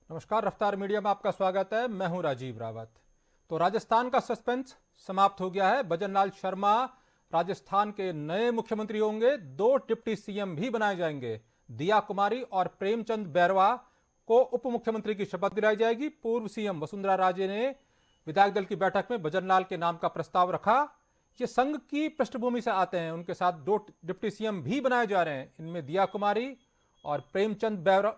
नमस्कार, रफ्तार मीडिया में आपका स्वागत है। मैं हूं राजीव रावत। तो राजस्थान का सस्पेंस समाप्त हो गया है। भजन लाल शर्मा राजस्थान के नए मुख्यमंत्री होंगे। 2 डिप्टी सीएम भी बनाए जाएंगे। दिया कुमारी और प्रेमचंद बैरवा को उप मुख्यमंत्री की शपथ दिलाई जाएगी। पूर्व सीएम वसुंधरा राजे ने विधायक दल की बैठक में भजन लाल के नाम का प्रस्ताव रखा। ये संघ की पृष्ठभूमि से आते हैं। उनके साथ 2 डिप्टी सीएम भी बनाए जा रहे हैं। इनमें दिया कुमारी और प्रेमचंद बैरवा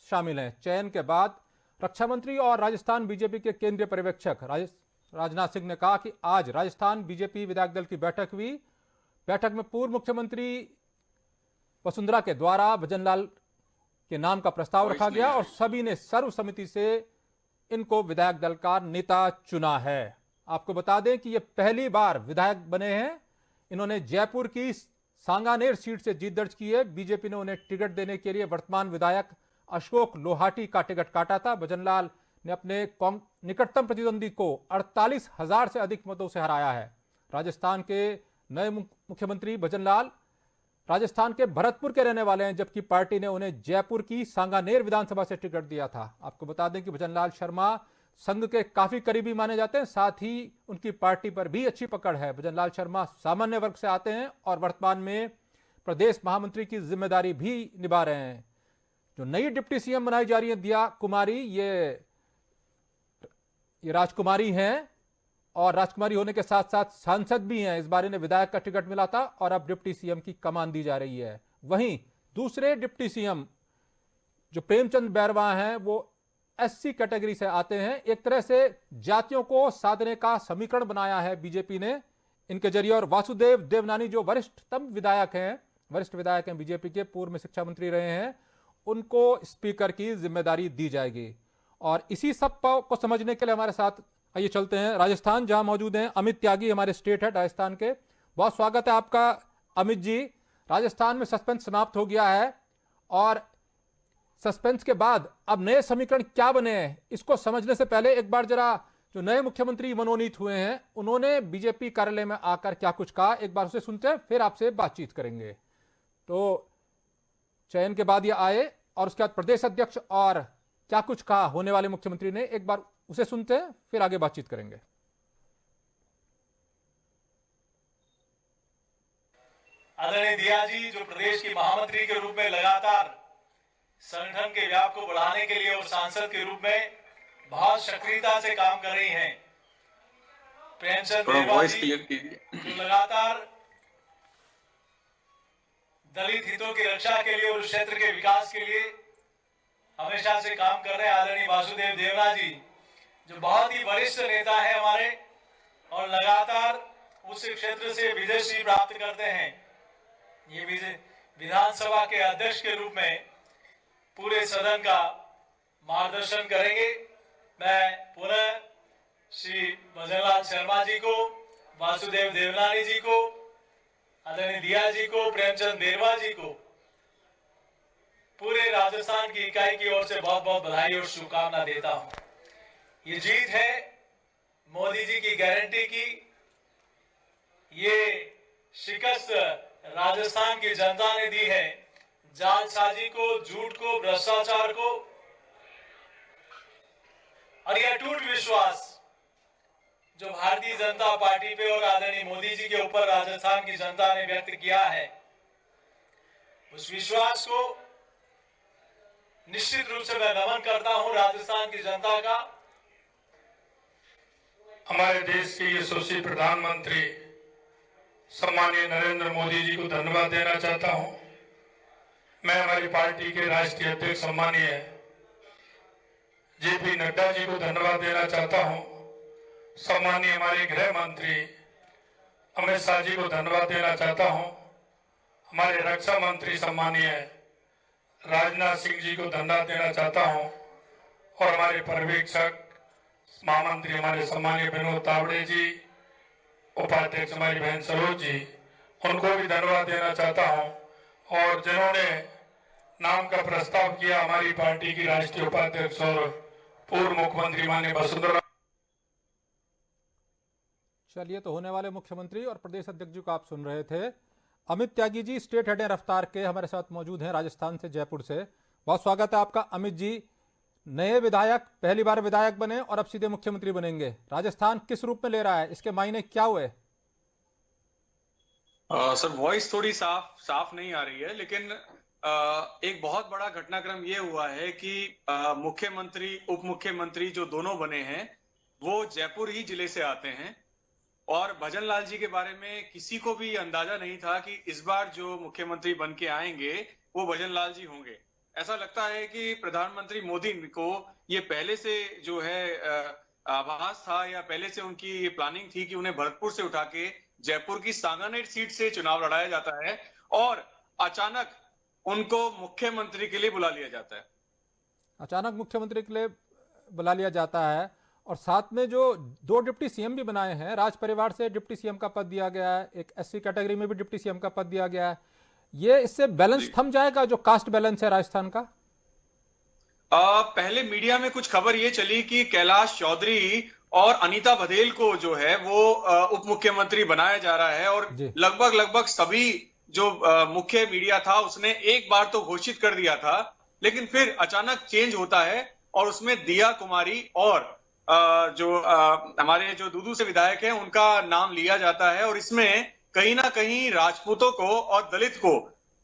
शामिल हैं। चयन के बाद रक्षा मंत्री और राजस्थान बीजेपी के केंद्रीय पर्यवेक्षक राजनाथ सिंह ने कहा कि आज राजस्थान बीजेपी विधायक दल की बैठक हुई। बैठक में पूर्व मुख्यमंत्री वसुंधरा के द्वारा भजन लाल के नाम का प्रस्ताव रखा गया और सभी ने सर्वसम्मति से इनको विधायक दल का नेता चुना है। आपको बता दें कि ये पहली बार विधायक बने हैं। इन्होंने जयपुर की सांगानेर सीट से जीत दर्ज की है। बीजेपी ने उन्हें टिकट देने के लिए वर्तमान विधायक अशोक लोहाटी का टिकट काटा था। भजनलाल ने अपने निकटतम प्रतिद्वंदी को 48,000 से अधिक मतों से हराया है। राजस्थान के नए मुख्यमंत्री भजनलाल राजस्थान के भरतपुर के रहने वाले हैं, जबकि पार्टी ने उन्हें जयपुर की सांगानेर विधानसभा से टिकट दिया था। आपको बता दें कि भजनलाल शर्मा संघ के काफी करीबी माने जाते हैं। साथ ही उनकी पार्टी पर भी अच्छी पकड़ है। भजनलाल शर्मा सामान्य वर्ग से आते हैं और वर्तमान में प्रदेश महामंत्री की जिम्मेदारी भी निभा रहे हैं। जो नई डिप्टी सीएम बनाई जा रही है दिया कुमारी, ये राजकुमारी हैं और राजकुमारी होने के साथ साथ सांसद भी हैं। इस बार इन्हें विधायक का टिकट मिला था और अब डिप्टी सीएम की कमान दी जा रही है। वहीं दूसरे डिप्टी सीएम जो प्रेमचंद बैरवा हैं वो एससी कैटेगरी से आते हैं। एक तरह से जातियों को साधने का समीकरण बनाया है बीजेपी ने इनके जरिए। और वासुदेव देवनानी जो वरिष्ठ विधायक हैं बीजेपी के, पूर्व में शिक्षा मंत्री रहे हैं, उनको स्पीकर की जिम्मेदारी दी जाएगी। और इसी सब को समझने के लिए हमारे साथ आइए चलते हैं राजस्थान, जहां मौजूद हैं अमित त्यागी, हमारे स्टेट हेड राजस्थान के। बहुत स्वागत है आपका अमित जी। राजस्थान में सस्पेंस समाप्त हो गया है और सस्पेंस के बाद अब नए समीकरण क्या बने हैं, इसको समझने से पहले एक बार जरा जो नए मुख्यमंत्री मनोनीत हुए हैं उन्होंने बीजेपी कार्यालय में आकर क्या कुछ कहा, एक बार उसे सुनते हैं, फिर आपसे बातचीत करेंगे। तो चयन के बाद ये आए और उसके बाद प्रदेश अध्यक्ष और क्या कुछ कहा होने वाले मुख्यमंत्री ने, एक बार उसे सुनते हैं, फिर आगे बातचीत करेंगे। आदरणीय दिया जी, जो प्रदेश की महामंत्री के रूप में लगातार संगठन के व्याप को बढ़ाने के लिए और सांसद के रूप में बहुत सक्रियता से काम कर रही हैं। प्रेमचंद बैरवा जी जो लगातार दलित हितों की रक्षा के लिए और उस क्षेत्र के विकास के लिए हमेशा से काम कर रहे हैं। आदरणीय वासुदेव देवना जी जो बहुत ही वरिष्ठ नेता है हमारे और लगातार उस क्षेत्र से विजयश्री प्राप्त करते हैं। ये विधानसभा के अध्यक्ष के रूप में पूरे सदन का मार्गदर्शन करेंगे। मैं पुनः श्री भजनलाल शर्मा जी को, वासुदेव देवनानी जी को, आदरणीय दिया जी को, प्रेमचंद बैरवा जी को, पूरे राजस्थान की इकाई की ओर से बहुत बहुत बधाई और शुभकामना देता हूं। ये जीत है मोदी जी की गारंटी की। ये शिकस्त राजस्थान की जनता ने दी है जालसाजी को, झूठ को, भ्रष्टाचार को, और यह अटूट विश्वास जो भारतीय जनता पार्टी पे और आदरणीय मोदी जी के ऊपर राजस्थान की जनता ने व्यक्त किया है, उस विश्वास को निश्चित रूप से मैं नमन करता हूं राजस्थान की जनता का। हमारे देश के यशस्वी प्रधानमंत्री सम्माननीय नरेंद्र मोदी जी को धन्यवाद देना चाहता हूं। मैं हमारी पार्टी के राष्ट्रीय अध्यक्ष सम्माननीय जेपी नड्डा जी को धन्यवाद देना चाहता हूं। सम्माननीय हमारे गृह मंत्री अमित शाह जी को धन्यवाद देना चाहता हूं। हमारे रक्षा मंत्री सम्माननीय राजनाथ सिंह जी को धन्यवाद देना चाहता हूं और हमारे पर्यवेक्षक महामंत्री हमारे सम्माननीय विनोद तावड़े जी, उपाध्यक्ष हमारी बहन सरोज जी, उनको भी धन्यवाद देना चाहता हूं। और जिन्होंने नाम का प्रस्ताव किया, हमारी पार्टी की राष्ट्रीय उपाध्यक्ष और पूर्व मुख्यमंत्री माननीय वसुंधरा। चलिए, तो होने वाले मुख्यमंत्री और प्रदेश अध्यक्ष जी को आप सुन रहे थे। अमित त्यागी जी स्टेट हेड रफ्तार के हमारे साथ मौजूद हैं राजस्थान से, जयपुर से। बहुत स्वागत है आपका अमित जी। नए विधायक पहली बार विधायक बने और अब सीधे मुख्यमंत्री बनेंगे। राजस्थान किस रूप में ले रहा है, इसके मायने क्या हुए? सर वॉइस थोड़ी साफ साफ नहीं आ रही है, लेकिन एक बहुत बड़ा घटनाक्रम ये हुआ है कि मुख्यमंत्री उप मुख्यमंत्री जो दोनों बने हैं वो जयपुर ही जिले से आते हैं। और भजन लाल जी के बारे में किसी को भी अंदाजा नहीं था कि इस बार जो मुख्यमंत्री बन के आएंगे वो भजन लाल जी होंगे। ऐसा लगता है कि प्रधानमंत्री मोदी को ये पहले से जो है आभास था या पहले से उनकी प्लानिंग थी कि उन्हें भरतपुर से उठा के जयपुर की सांगानेर सीट से चुनाव लड़ाया जाता है और अचानक उनको मुख्यमंत्री के लिए बुला लिया जाता है। अचानक मुख्यमंत्री के लिए बुला लिया जाता है और साथ में जो 2 डिप्टी सीएम भी बनाए हैं, राज परिवार से डिप्टी सीएम का पद दिया गया है, एक एससी कैटेगरी में भी डिप्टी सीएम का पद दिया गया है। ये इससे बैलेंस थम जाएगा जो कास्ट बैलेंस है राजस्थान का? पहले मीडिया में कुछ खबर ये चली कि कैलाश चौधरी और अनीता बघेल को जो है वो उप मुख्यमंत्री बनाया जा रहा है और लगभग सभी जो मुख्य मीडिया था उसने एक बार तो घोषित कर दिया था, लेकिन फिर अचानक चेंज होता है और उसमें दिया कुमारी और हमारे जो दूदू से विधायक हैं उनका नाम लिया जाता है और इसमें कहीं ना कहीं राजपूतों को और दलित को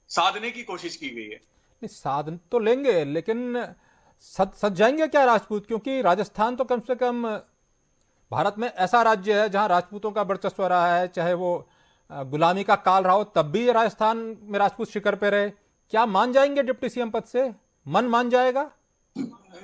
साधने की कोशिश की गई है। नहीं, साधन तो लेंगे लेकिन सज जाएंगे क्या राजपूत? क्योंकि राजस्थान तो कम से कम भारत में ऐसा राज्य है जहां राजपूतों का वर्चस्व रहा है, चाहे वो गुलामी का काल रहा हो तब भी राजस्थान में राजपूत शिखर पे रहे। क्या मान जाएंगे डिप्टी सीएम पद से? मन मान जाएगा?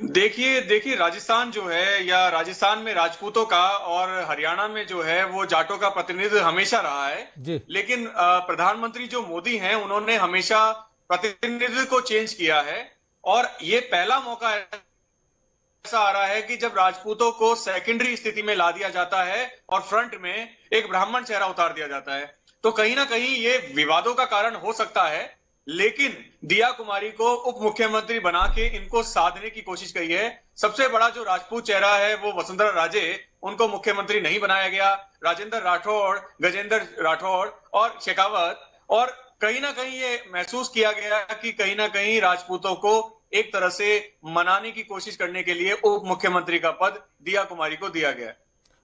देखिए राजस्थान जो है या राजस्थान में राजपूतों का और हरियाणा में जो है वो जाटों का प्रतिनिधित्व हमेशा रहा है जी। लेकिन प्रधानमंत्री जो मोदी हैं उन्होंने हमेशा प्रतिनिधित्व को चेंज किया है और ये पहला मौका ऐसा आ रहा है कि जब राजपूतों को सेकेंडरी स्थिति में ला दिया जाता है और फ्रंट में एक ब्राह्मण चेहरा उतार दिया जाता है। तो कहीं ना कहीं ये विवादों का कारण हो सकता है, लेकिन दिया कुमारी को उप मुख्यमंत्री बना के इनको साधने की कोशिश की है। सबसे बड़ा जो राजपूत चेहरा है वो वसुंधरा राजे, उनको मुख्यमंत्री नहीं बनाया गया। राजेंद्र राठौड़, गजेंद्र राठौड़ और शेखावत, और कहीं ना कहीं ये महसूस किया गया कि कहीं ना कहीं राजपूतों को एक तरह से मनाने की कोशिश करने के लिए उप मुख्यमंत्री का पद दिया कुमारी को दिया गया।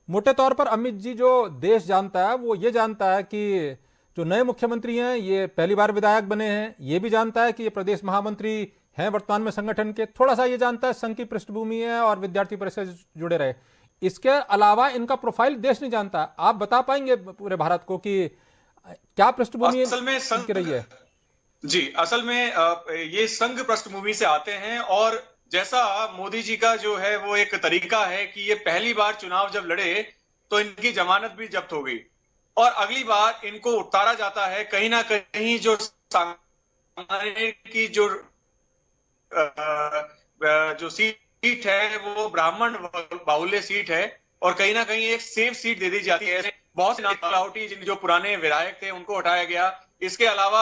मोटे तौर पर अमित जी जो देश जानता है वो ये जानता है कि जो नए मुख्यमंत्री हैं ये पहली बार विधायक बने हैं, ये भी जानता है कि ये प्रदेश महामंत्री हैं वर्तमान में संगठन के, थोड़ा सा ये जानता है संघ की पृष्ठभूमि है और विद्यार्थी परिषद से जुड़े रहे। इसके अलावा इनका प्रोफाइल देश नहीं जानता। आप बता पाएंगे पूरे भारत को कि क्या पृष्ठभूमि इनकी रही है? जी, असल में ये संघ पृष्ठभूमि से आते हैं और जैसा मोदी जी का जो है वो एक तरीका है कि ये पहली बार चुनाव जब लड़े तो इनकी जमानत भी जब्त हो गई और अगली बार इनको उतारा जाता है। कहीं ना कहीं जो की जो सीट है वो ब्राह्मण बाहुल्य सीट है और कहीं ना कहीं एक सेफ सीट दे दी जाती है। बहुत से नालावटी जो पुराने विधायक थे उनको हटाया गया। इसके अलावा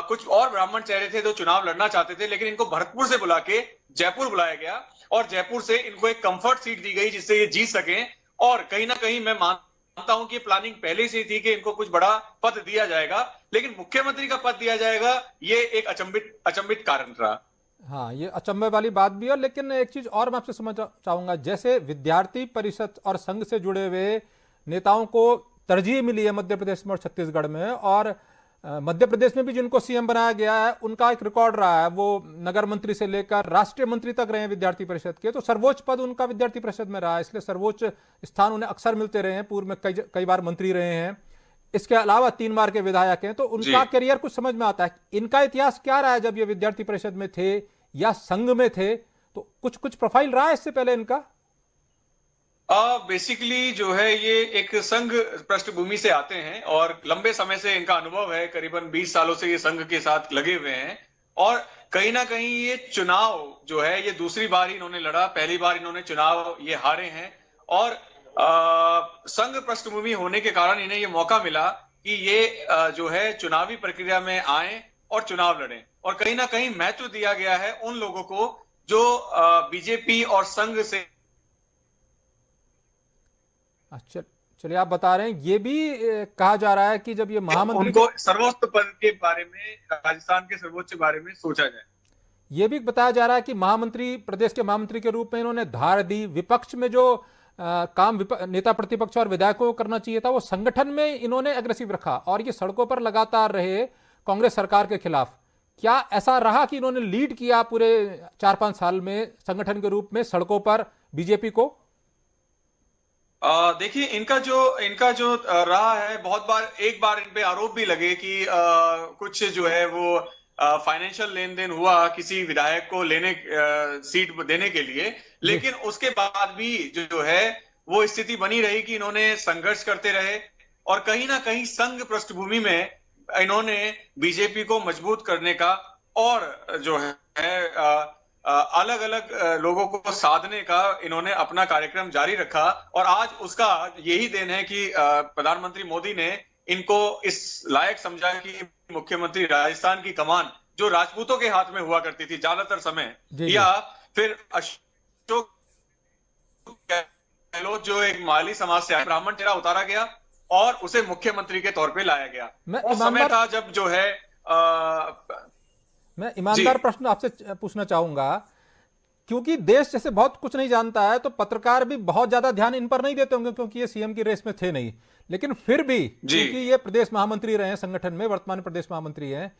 कुछ और ब्राह्मण चेहरे थे जो चुनाव लड़ना चाहते थे, लेकिन इनको भरतपुर से बुला के जयपुर बुलाया गया और जयपुर से इनको एक कंफर्ट सीट दी गई जिससे ये जीत सकें। और कहीं ना कहीं मैं मानता हूं कि प्लानिंग पहले से थी कि इनको कुछ बड़ा पद दिया जाएगा, लेकिन मुख्यमंत्री का पद दिया जाएगा ये एक अचंभित कारण रहा। हाँ, ये अचंभे वाली बात भी है, लेकिन एक चीज और मैं आपसे समझ चाहूंगा, जैसे विद्यार्थी परिषद और संघ से जुड़े हुए नेताओं को तरजीह मिली है मध्य प्रदेश में और छत्तीसगढ़ में, और मध्य प्रदेश में भी जिनको सीएम बनाया गया है उनका एक रिकॉर्ड रहा है, वो नगर मंत्री से लेकर राष्ट्रीय मंत्री तक रहे हैं विद्यार्थी परिषद के, तो सर्वोच्च पद उनका विद्यार्थी परिषद में रहा है, इसलिए सर्वोच्च स्थान उन्हें अक्सर मिलते रहे हैं। पूर्व में कई बार मंत्री रहे हैं, इसके अलावा 3 बार के विधायक हैं, तो उनका करियर कुछ समझ में आता है। इनका इतिहास क्या रहा है जब ये विद्यार्थी परिषद में थे या संघ में थे, तो कुछ प्रोफाइल रहा है इससे पहले इनका? बेसिकली जो है ये एक संघ पृष्ठभूमि से आते हैं और लंबे समय से इनका अनुभव है, करीबन 20 सालों से ये संघ के साथ लगे हुए हैं और कहीं ना कहीं ये चुनाव जो है ये दूसरी बार ही इन्होंने लड़ा, पहली बार इन्होंने चुनाव ये हारे हैं और संघ पृष्ठभूमि होने के कारण इन्हें ये मौका मिला कि ये जो है चुनावी प्रक्रिया में आए और चुनाव लड़ें। और कहीं ना कहीं महत्व दिया गया है उन लोगों को जो बीजेपी और संघ से। अच्छा, चलिए आप बता रहे हैं, ये भी कहा जा रहा है कि जब ये महामंत्री उनको सर्वोच्च पद के बारे में, राजस्थान के सर्वोच्च बारे में सोचा जाए। ये भी बताया जा रहा है कि महामंत्री, प्रदेश के महामंत्री के रूप में इन्होंने धार दी। विपक्ष में जो काम नेता प्रतिपक्ष और विधायकों को करना चाहिए था वो संगठन में इन्होंने अग्रेसिव रखा, और ये सड़कों पर लगातार रहे कांग्रेस सरकार के खिलाफ। क्या ऐसा रहा कि इन्होंने लीड किया पूरे 4-5 साल में संगठन के रूप में सड़कों पर बीजेपी को? देखिए, इनका जो रहा है, बहुत बार एक बार इन पे आरोप भी लगे कि कुछ जो है वो फाइनेंशियल लेन देन हुआ किसी विधायक को सीट देने के लिए, लेकिन उसके बाद भी जो है वो स्थिति बनी रही कि इन्होंने संघर्ष करते रहे, और कहीं ना कहीं संघ पृष्ठभूमि में इन्होंने बीजेपी को मजबूत करने का और जो है अलग अलग लोगों को साधने का इन्होंने अपना कार्यक्रम जारी रखा। और आज उसका यही देन है कि प्रधानमंत्री मोदी ने इनको इस लायक समझा कि मुख्यमंत्री राजस्थान की कमान जो राजपूतों के हाथ में हुआ करती थी ज्यादातर समय, या फिर अशोक गहलोत जो एक माली समाज से ब्राह्मण चेहरा उतारा गया और उसे मुख्यमंत्री के तौर पे लाया गया। वो समय था जब जो है मैं ईमानदार प्रश्न आपसे पूछना चाहूंगा, क्योंकि देश जैसे बहुत कुछ नहीं जानता है तो पत्रकार भी बहुत ज्यादा ध्यान इन पर नहीं देते होंगे, क्योंकि ये सीएम की रेस में थे नहीं, लेकिन फिर भी क्योंकि ये प्रदेश महामंत्री रहे हैं संगठन में, वर्तमान प्रदेश महामंत्री हैं,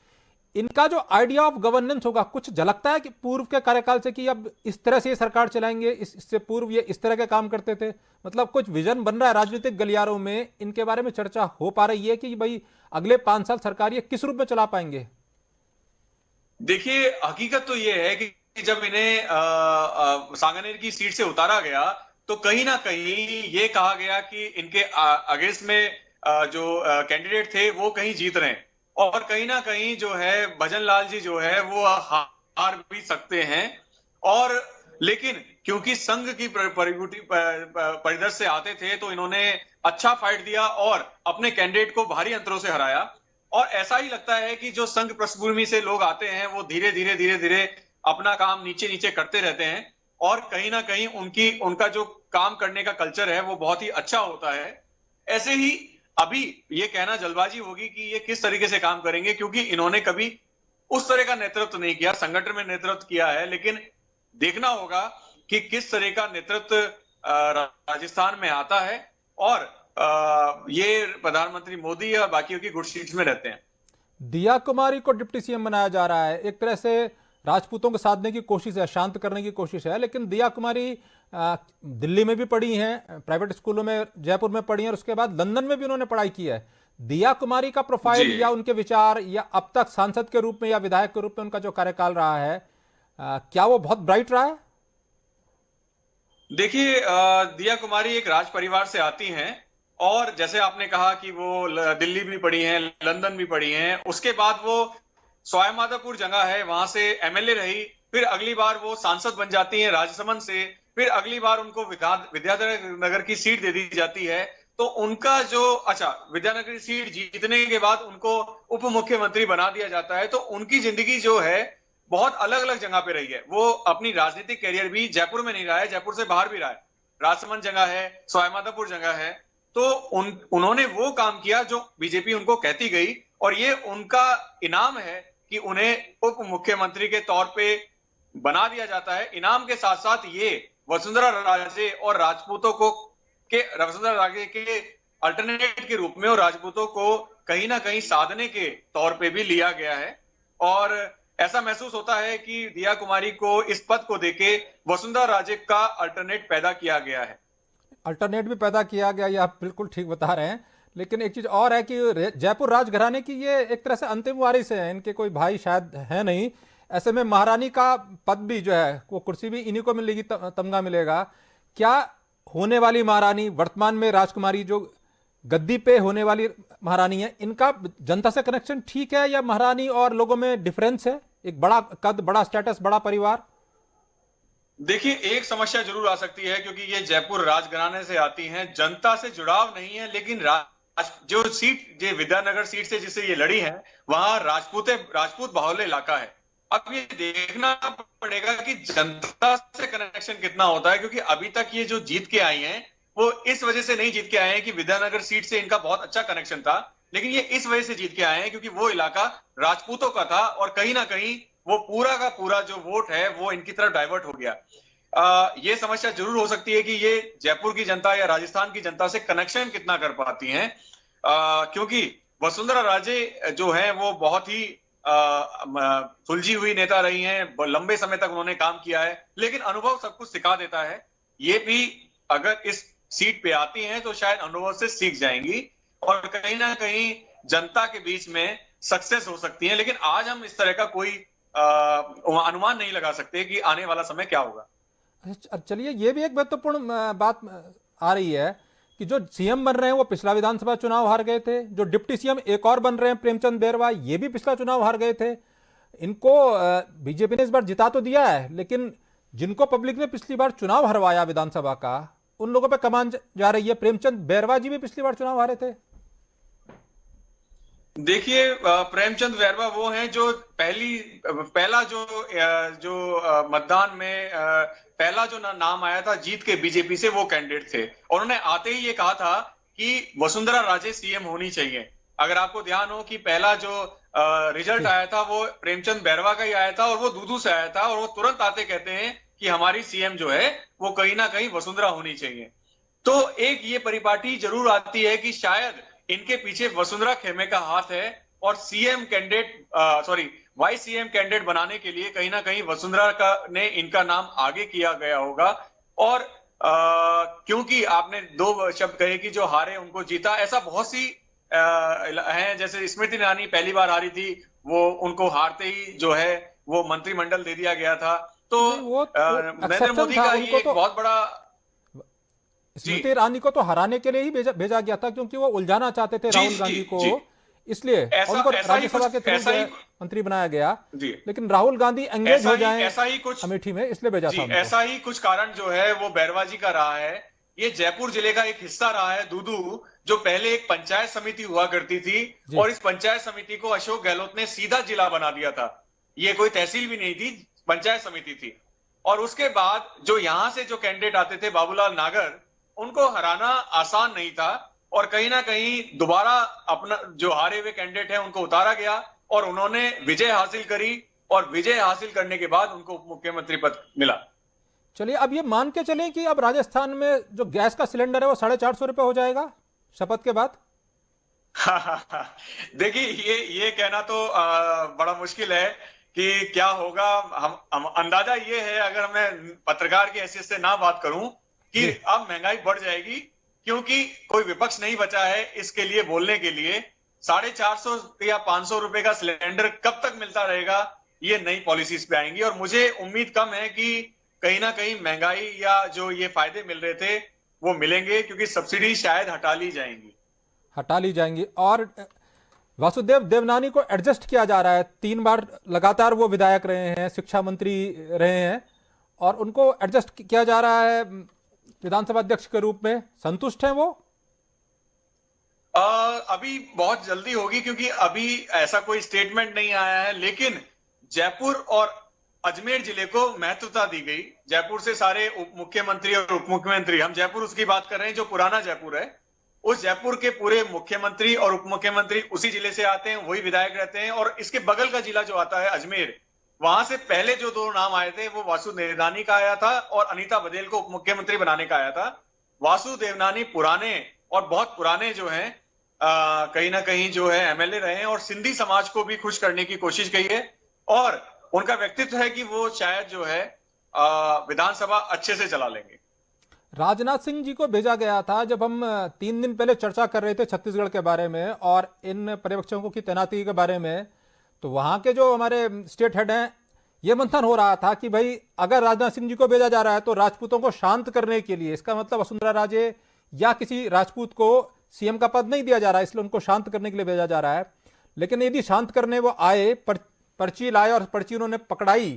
इनका जो आइडिया ऑफ गवर्नेंस होगा कुछ झलकता है कि पूर्व के कार्यकाल से कि अब इस तरह से ये सरकार चलाएंगे, इससे पूर्व ये इस तरह के काम करते थे? मतलब कुछ विजन बन रहा है राजनीतिक गलियारों में, इनके बारे में चर्चा हो पा रही है कि भाई अगले 5 साल सरकार ये किस रूप में चला पाएंगे? देखिए, हकीकत तो ये है कि जब इन्हें सांगानेर की सीट से उतारा गया तो कहीं ना कहीं ये कहा गया कि इनके अगेंस्ट में जो कैंडिडेट थे वो कहीं जीत रहे हैं, और कहीं ना कहीं जो है भजन लाल जी जो है वो हार भी सकते हैं। और लेकिन क्योंकि संघ की परिदृश्य से आते थे तो इन्होंने अच्छा फाइट दिया और अपने कैंडिडेट को भारी अंतरों से हराया। और ऐसा ही लगता है कि जो संघ पृष्ठभूमि से लोग आते हैं वो धीरे धीरे अपना काम नीचे नीचे करते रहते हैं, और कहीं ना कहीं उनका जो काम करने का कल्चर है वो बहुत ही अच्छा होता है। ऐसे ही अभी ये कहना जल्दबाजी होगी कि ये किस तरीके से काम करेंगे, क्योंकि इन्होंने कभी उस तरह का नेतृत्व नहीं किया, संगठन में नेतृत्व किया है, लेकिन देखना होगा कि किस तरह का नेतृत्व राजस्थान में आता है। और ये प्रधानमंत्री मोदी और बाकियों की गुड सीट्स में रहते हैं। दिया कुमारी को डिप्टी सीएम बनाया जा रहा है, एक तरह से राजपूतों को साधने की कोशिश है, शांत करने की कोशिश है, लेकिन दिया कुमारी दिल्ली में भी पढ़ी हैं, प्राइवेट स्कूलों में जयपुर में पढ़ी हैं, और उसके बाद लंदन में भी उन्होंने पढ़ाई की है। दिया कुमारी का प्रोफाइल या उनके विचार या अब तक सांसद के रूप में या विधायक के रूप में उनका जो कार्यकाल रहा है, क्या वो बहुत ब्राइट रहा है? देखिए, दिया कुमारी एक राज परिवार से आती हैं, और जैसे आपने कहा कि वो दिल्ली भी पढ़ी हैं, लंदन भी पढ़ी हैं, उसके बाद वो सवाईमाधोपुर जगह है वहां से एमएलए रही, फिर अगली बार वो सांसद बन जाती हैं राजसमंद से, फिर अगली बार उनको विद्यानगर की सीट दे दी जाती है। तो उनका जो विद्यानगर की सीट जीतने के बाद उनको उप मुख्यमंत्री बना दिया जाता है। तो उनकी जिंदगी जो है बहुत अलग अलग जगह पे रही है। वो अपनी राजनीतिक कैरियर भी जयपुर में नहीं रहा है, जयपुर से बाहर भी रहा है, राजसमंद जगह है, सवाईमाधोपुर जगह है। तो उन्होंने वो काम किया जो बीजेपी उनको कहती गई, और ये उनका इनाम है कि उन्हें उप मुख्यमंत्री के तौर पे बना दिया जाता है। इनाम के साथ साथ ये वसुंधरा राजे और वसुंधरा राजे के अल्टरनेट के रूप में और राजपूतों को कहीं ना कहीं साधने के तौर पे भी लिया गया है। और ऐसा महसूस होता है कि दिया कुमारी को इस पद को देके वसुंधरा राजे का अल्टरनेट पैदा किया गया है। अल्टरनेट भी पैदा किया गया, ये आप बिल्कुल ठीक बता रहे हैं। लेकिन एक चीज और है कि जयपुर राजघराने की ये एक तरह से अंतिम वारिस है, इनके कोई भाई शायद है नहीं। ऐसे में महारानी का पद भी जो है वो कुर्सी भी इन्हीं को मिलेगी, तमगा मिलेगा। क्या होने वाली महारानी, वर्तमान में राजकुमारी जो गद्दी पे होने वाली महारानी है, इनका जनता से कनेक्शन ठीक है या महारानी और लोगों में डिफरेंस है? एक बड़ा कद, बड़ा स्टेटस, बड़ा परिवार। देखिए, एक समस्या जरूर आ सकती है क्योंकि ये जयपुर राजघराने से आती हैं, जनता से जुड़ाव नहीं है। लेकिन जो विद्यानगर सीट से जिससे ये लड़ी है वहां राजपूत बाहुल्य इलाका है। अब ये देखना पड़ेगा कि जनता से कनेक्शन कितना होता है, क्योंकि अभी तक ये जो जीत के आई हैं वो इस वजह से नहीं जीत के आए हैं कि विद्यानगर सीट से इनका बहुत अच्छा कनेक्शन था, लेकिन ये इस वजह से जीत के आए हैं क्योंकि वो इलाका राजपूतों का था और कहीं ना कहीं वो पूरा का पूरा जो वोट है वो इनकी तरफ डाइवर्ट हो गया। ये समस्या जरूर हो सकती है कि ये जयपुर की जनता या राजस्थान की जनता से कनेक्शन कितना कर पाती हैं, क्योंकि वसुंधरा राजे जो है वो बहुत ही सुलझी हुई नेता रही हैं, लंबे समय तक उन्होंने काम किया है, लेकिन अनुभव सब कुछ सिखा देता है। ये भी अगर इस सीट पे आती हैं तो शायद अनुभव से सीख जाएंगी और कहीं ना कहीं जनता के बीच में सक्सेस हो सकती है। लेकिन आज हम इस तरह का कोई अनुमान नहीं लगा सकते कि आने वाला समय क्या होगा। अच्छा, चलिए, ये भी एक महत्वपूर्ण बात आ रही है कि जो सीएम बन रहे हैं वो पिछला विधानसभा चुनाव हार गए थे, जो डिप्टी सीएम एक और बन रहे हैं प्रेमचंद बैरवा, ये भी पिछला चुनाव हार गए थे। इनको बीजेपी ने इस बार जिता तो दिया है, लेकिन जिनको पब्लिक ने पिछली बार चुनाव हरवाया विधानसभा का, उन लोगों पे कमान जा रही है। प्रेमचंद बैरवा जी भी पिछली बार चुनाव हारे थे। देखिए, प्रेमचंद बैरवा वो हैं जो पहला जो मतदान में पहला जो नाम आया था जीत के बीजेपी से, वो कैंडिडेट थे और उन्होंने आते ही ये कहा था कि वसुंधरा राजे सीएम होनी चाहिए। अगर आपको ध्यान हो कि पहला जो रिजल्ट आया था वो प्रेमचंद बैरवा का ही आया था और वो दूदू से आया था, और वो तुरंत आते कहते हैं कि हमारी सीएम जो है वो कहीं ना कहीं वसुंधरा होनी चाहिए। तो एक ये परिपाटी जरूर आती है कि शायद इनके पीछे वसुंधरा खेमे का हाथ है और CM candidate vice CM candidate बनाने के लिए कहीं ना कहीं वसुंधरा का ने इनका नाम आगे किया गया होगा। और क्योंकि आपने दो शब्द कहे कि जो हारे उनको जीता, ऐसा बहुत सी हैं, जैसे स्मृति ईरानी पहली बार हारी थी, वो उनको हारते ही जो है वो मंत्रिमंडल दे दिया गया था। तो नरेंद्र मोदी का ये एक बहुत बड़ा, स्मृति ईरानी को तो हराने के लिए ही भेजा गया था, क्योंकि वो उलझाना चाहते थे राहुल गांधी को, इसलिए उनको राज्यसभा के थ्रू मंत्री बनाया गया। लेकिन राहुल गांधी एंगेज हो जाएं ऐसा ही कुछ अमेठी में, इसलिए भेजा था उनको। ऐसा ही कुछ कारण जो है वो बैरवा जी का रहा है। ये जयपुर जिले का एक हिस्सा रहा है दूदू, जो पहले एक पंचायत समिति हुआ करती थी और इस पंचायत समिति को अशोक गहलोत ने सीधा जिला बना दिया था। ये कोई तहसील भी नहीं थी, पंचायत समिति थी। और उसके बाद जो यहां से जो कैंडिडेट आते थे बाबूलाल नागर, उनको हराना आसान नहीं था और कहीं ना कहीं दोबारा अपना जो हारे हुए कैंडिडेट है उनको उतारा गया और उन्होंने विजय हासिल करी और विजय हासिल करने के बाद उनको मुख्यमंत्री पद मिला। चलिए, अब ये मान के चलें कि अब राजस्थान में जो गैस का सिलेंडर है वो 450 रुपए हो जाएगा शपथ के बाद। देखिए, ये कहना तो बड़ा मुश्किल है कि क्या होगा। हम अंदाजा ये है, अगर मैं पत्रकार की हैसियत से ना बात करूं, कि अब महंगाई बढ़ जाएगी, क्योंकि कोई विपक्ष नहीं बचा है इसके लिए बोलने के लिए। 450 या 500 रुपए का सिलेंडर कब तक मिलता रहेगा, ये नई पॉलिसीज पे आएंगी। और मुझे उम्मीद कम है कि कहीं ना कहीं महंगाई या जो ये फायदे मिल रहे थे वो मिलेंगे, क्योंकि सब्सिडी शायद हटा ली जाएंगी। और वासुदेव देवनानी को एडजस्ट किया जा रहा है। 3 बार लगातार वो विधायक रहे हैं, शिक्षा मंत्री रहे हैं, और उनको एडजस्ट किया जा रहा है विधानसभा अध्यक्ष के रूप में। संतुष्ट हैं वो? अभी बहुत जल्दी होगी, क्योंकि अभी ऐसा कोई स्टेटमेंट नहीं आया है। लेकिन जयपुर और अजमेर जिले को महत्वता दी गई। जयपुर से सारे उप मुख्यमंत्री और उप मुख्यमंत्री, हम जयपुर उसकी बात कर रहे हैं जो पुराना जयपुर है, उस जयपुर के पूरे मुख्यमंत्री और उप मुख्यमंत्री उसी जिले से आते हैं, वही विधायक रहते हैं। और इसके बगल का जिला जो आता है अजमेर, वहां से पहले जो 2 नाम आए थे वो वासु देवनानी का आया था और अनीता बघेल को उप मुख्यमंत्री बनाने का आया था। वासु देवनानी पुराने और बहुत पुराने जो हैं, कहीं ना कहीं जो है एमएलए रहे हैं और सिंधी समाज को भी खुश करने की कोशिश की है। और उनका व्यक्तित्व है कि वो शायद जो है विधानसभा अच्छे से चला लेंगे। राजनाथ सिंह जी को भेजा गया था। जब हम 3 दिन पहले चर्चा कर रहे थे छत्तीसगढ़ के बारे में और इन पर्यवेक्षकों की तैनाती के बारे में, तो वहां के जो हमारे स्टेट हेड हैं, ये मंथन हो रहा था कि भाई अगर राजनाथ सिंह जी को भेजा जा रहा है तो राजपूतों को शांत करने के लिए, इसका मतलब वसुंधरा राजे या किसी राजपूत को सीएम का पद नहीं दिया जा रहा है, इसलिए उनको शांत करने के लिए भेजा जा रहा है। लेकिन यदि शांत करने वो आए, पर्ची लाए और पर्ची उन्होंने पकड़ाई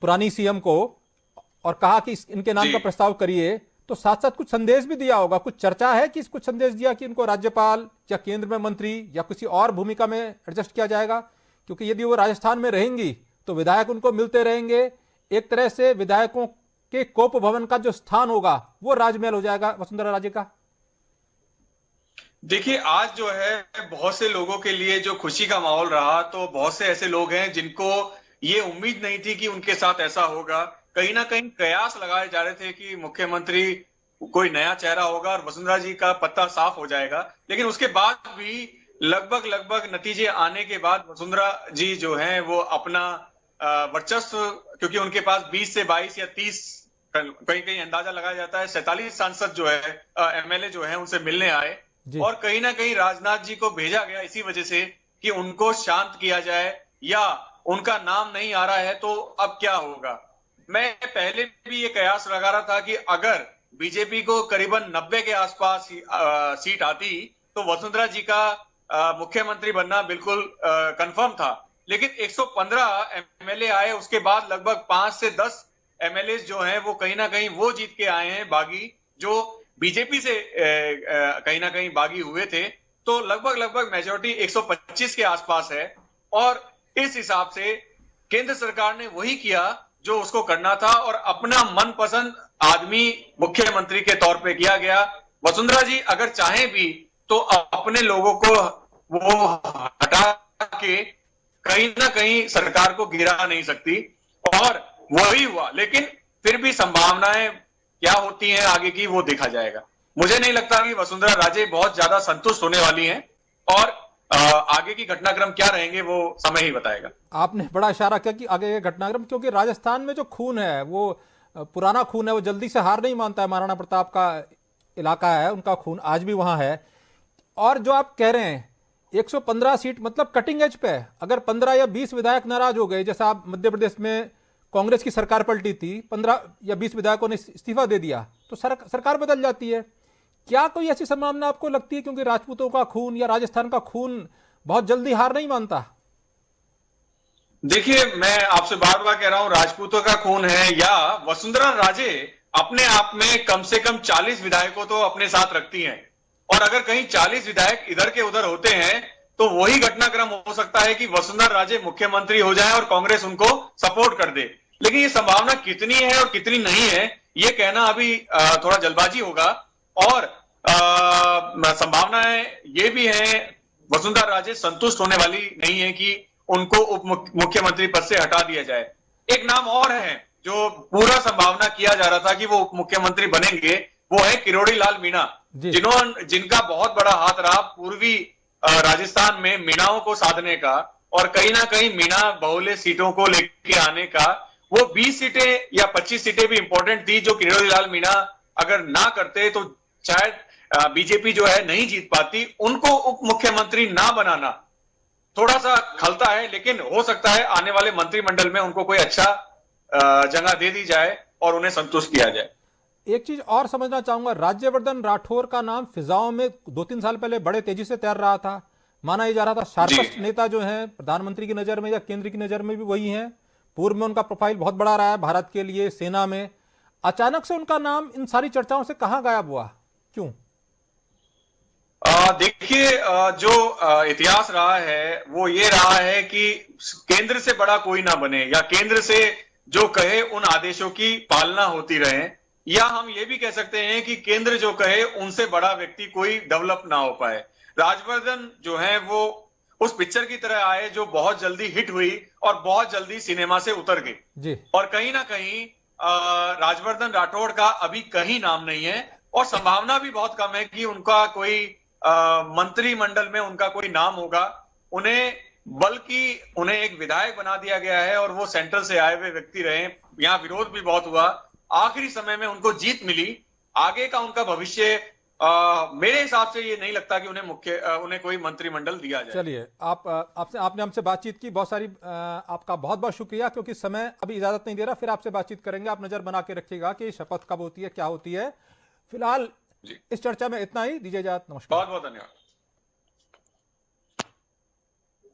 पुरानी सीएम को और कहा कि इनके नाम का प्रस्ताव करिए, तो साथ साथ कुछ संदेश भी दिया होगा। कुछ चर्चा है कि कुछ संदेश दिया कि इनको राज्यपाल या केंद्र में मंत्री या किसी और भूमिका में एडजस्ट किया जाएगा, क्योंकि यदि वो राजस्थान में रहेंगी तो विधायक उनको मिलते रहेंगे। एक तरह से विधायकों के कोप भवन का जो स्थान होगा वो राजमहल हो जाएगा वसुंधरा राजे का। देखिए, आज जो है बहुत से लोगों के लिए जो खुशी का माहौल रहा, तो बहुत से ऐसे लोग हैं जिनको ये उम्मीद नहीं थी कि उनके साथ ऐसा होगा। कहीं ना कहीं कयास लगाए जा रहे थे कि मुख्यमंत्री कोई नया चेहरा होगा और वसुंधरा जी का पत्ता साफ हो जाएगा। लेकिन उसके बाद भी लगभग लगभग नतीजे आने के बाद वसुंधरा जी जो हैं वो अपना वर्चस्व, क्योंकि उनके पास 20 से 22 या 30, कहीं कहीं अंदाजा लगाया जाता है 47 सांसद जो है, एमएलए जो है, उनसे मिलने आए जी। और कहीं ना कहीं राजनाथ जी को भेजा गया इसी वजह से कि उनको शांत किया जाए, या उनका नाम नहीं आ रहा है तो अब क्या होगा। मैं पहले भी ये कयास लगा रहा था कि अगर बीजेपी को करीबन 90 के आसपास सीट आती तो वसुंधरा जी का मुख्यमंत्री बनना बिल्कुल कंफर्म था। लेकिन 115 एमएलए आए, उसके बाद लगभग 5 से 10 एमएलए जो हैं वो कहीं ना कहीं वो जीत के आए हैं बागी, जो बीजेपी से कहीं ना कहीं बागी हुए थे। तो लगभग लगभग मेजोरिटी 125 के आसपास है और इस हिसाब से केंद्र सरकार ने वही किया जो उसको करना था और अपना मनपसंद आदमी मुख्यमंत्री के तौर पे किया गया। वसुंधरा जी अगर चाहें भी तो अपने लोगों को वो हटा के कहीं ना कहीं सरकार को गिरा नहीं सकती, और वही हुआ। लेकिन फिर भी संभावनाएं क्या होती हैं आगे की वो देखा जाएगा। मुझे नहीं लगता कि वसुंधरा राजे बहुत ज्यादा संतुष्ट होने वाली हैं, और आगे की घटनाक्रम क्या रहेंगे वो समय ही बताएगा। आपने बड़ा इशारा किया कि आगे के घटनाक्रम, क्योंकि राजस्थान में जो खून है वो पुराना खून है, वो जल्दी से हार नहीं मानता है। महाराणा प्रताप का इलाका है, उनका खून आज भी वहां है। और जो आप कह रहे हैं 115 सीट मतलब कटिंग एज पे है। अगर 15 या 20 विधायक नाराज हो गए, जैसा आप मध्य प्रदेश में कांग्रेस की सरकार पलटी थी, 15 या 20 विधायकों ने इस्तीफा दे दिया तो सरकार बदल जाती है। क्या कोई ऐसी संभावना आपको लगती है, क्योंकि राजपूतों का खून या राजस्थान का खून बहुत जल्दी हार नहीं मानता? देखिए, मैं आपसे बार बार कह रहा हूं, राजपूतों का खून है या वसुंधरा राजे अपने आप में कम से कम 40 विधायकों तो अपने साथ रखती हैं, और अगर कहीं 40 विधायक इधर के उधर होते हैं तो वही घटनाक्रम हो सकता है कि वसुंधरा राजे मुख्यमंत्री हो जाए और कांग्रेस उनको सपोर्ट कर दे। लेकिन ये संभावना कितनी है और कितनी नहीं है ये कहना अभी थोड़ा जल्दबाजी होगा। और संभावनाएं ये भी है, वसुंधरा राजे संतुष्ट होने वाली नहीं है कि उनको उप मुख्यमंत्री पद से हटा दिया जाए। एक नाम और है जो पूरा संभावना किया जा रहा था कि वो उप मुख्यमंत्री बनेंगे, वो है किरोड़ी लाल मीणा, जिनका बहुत बड़ा हाथ रहा पूर्वी राजस्थान में मीणाओं को साधने का, और कहीं ना कहीं मीणा बहुल्य सीटों को लेके आने का। वो 20 सीटें या 25 सीटें भी इंपॉर्टेंट थी, जो किरोड़ी लाल मीणा अगर ना करते तो शायद बीजेपी जो है नहीं जीत पाती। उनको उप मुख्यमंत्री ना बनाना थोड़ा सा खलता है, लेकिन हो सकता है आने वाले मंत्रिमंडल में उनको कोई अच्छा जगह दे दी जाए और उन्हें संतुष्ट किया जाए। एक चीज और समझना चाहूंगा, राज्यवर्धन राठौर का नाम फिजाओं में 2-3 साल पहले बड़े तेजी से तैर रहा था। माना जा रहा था शार्पेस्ट नेता जो है प्रधानमंत्री की नजर में या केंद्र की नजर में भी वही है। पूर्व में उनका प्रोफाइल बहुत बड़ा रहा है भारत के लिए, सेना में। अचानक से उनका नाम इन सारी चर्चाओं से कहां गायब हुआ, क्यों? देखिए, जो इतिहास रहा है वो ये रहा है कि केंद्र से बड़ा कोई ना बने, या केंद्र से जो कहे उन आदेशों की पालना होती रहे, या हम ये भी कह सकते हैं कि केंद्र जो कहे उनसे बड़ा व्यक्ति कोई डेवलप ना हो पाए। राजवर्धन जो है वो उस पिक्चर की तरह आए जो बहुत जल्दी हिट हुई और बहुत जल्दी सिनेमा से उतर गई, और कहीं ना कहीं राजवर्धन राठौड़ का अभी कहीं नाम नहीं है, और संभावना भी बहुत कम है कि उनका कोई मंत्रिमंडल में उनका कोई नाम होगा। बल्कि उन्हें एक विधायक बना दिया गया है, और वो सेंट्रल से आए हुए व्यक्ति रहे। यहाँ विरोध भी बहुत हुआ, आखिरी समय में उनको जीत मिली। आगे का उनका भविष्य मेरे हिसाब से ये नहीं लगता कि उन्हें कोई मंत्रिमंडल दिया जाए। चलिए, आपने हमसे बातचीत की, बहुत सारी आपका बहुत बहुत शुक्रिया, क्योंकि समय अभी इजाजत नहीं दे रहा। फिर आपसे बातचीत करेंगे। आप नजर बना के रखिएगा कि शपथ कब होती है, क्या होती है। फिलहाल इस चर्चा में इतना ही, दीजिए इजाजत। नमस्कार। बहुत बहुत धन्यवाद।